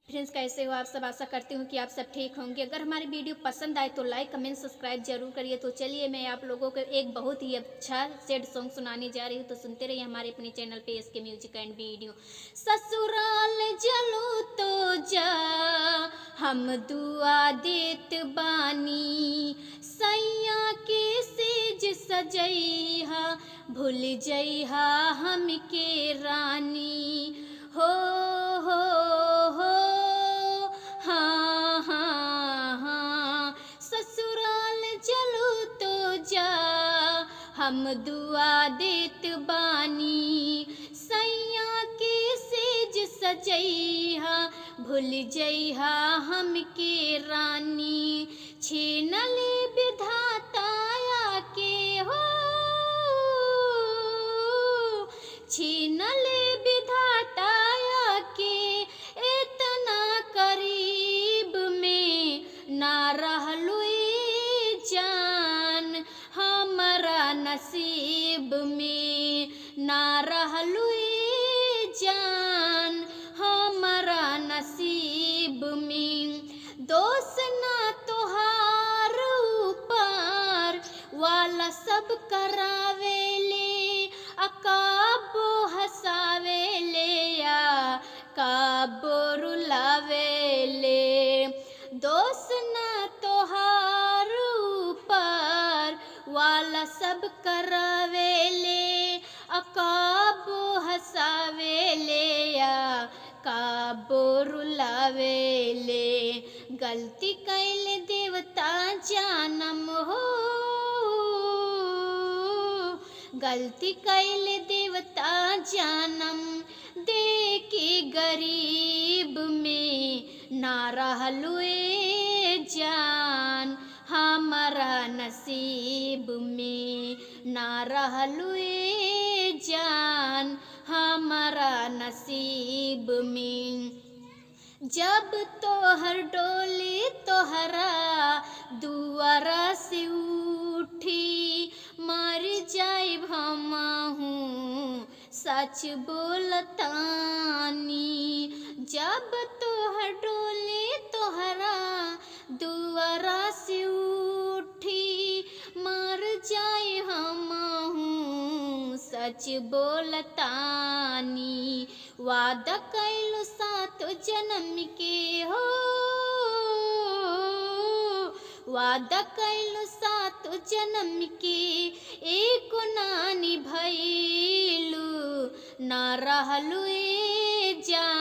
Friends, कैसे हो आप सब? आशा करती हूँ कि आप सब ठीक होंगे। अगर हमारी वीडियो पसंद आए तो लाइक कमेंट सब्सक्राइब जरूर करिए। तो चलिए मैं आप लोगों को एक बहुत ही अच्छा सैड सॉन्ग सुनाने जा रही हूँ, तो सुनते रहिए हमारे अपने चैनल पे एसके म्यूजिक एंड वीडियो। ससुराल जलो तो जा हम दुआ देत बानी, सैया के सेज सजैहा भूल जइहा हमके रानी। हो हो हो हाँ हाँ हाँ, ससुराल चलो तो जा हम दुआ देत बानी, सैया के सेज सजैहा भूल जइहा हमके रानी। छीनले विधाता के हो, छीनले विधाता के इतना करीब में ना रहलू जान, हमारा नसीब में ना रहलू जान, हमारा नसीब में। दोष ना तोहार ऊपर वाला सब करावेले, अकाबो हसावेले या काबो रुलावेले। दोष ना तोहार ऊपर वाला सब करावेले, अकाबो हसावेले या काबो रुलावेले। गलती कैले देवता जानम हो, गलती कैले देवता जानम दे के गरीब में ना रहलू जान, हमारा नसीब में ना रहलू जान, हमारा नसीब में। जब तोहर डोली तोहरा दुआरा से उठी, मर जाइब हमहू सच बोलतानी। जब तोहर डोली तोहरा दुआरा से उठी, मर जाए हमहू सच बोलतानी। वादा कैलू सातो जन्म के हो, वादा कैलू सातो जन्म के एको ना निभैलू, ना रहलू जान।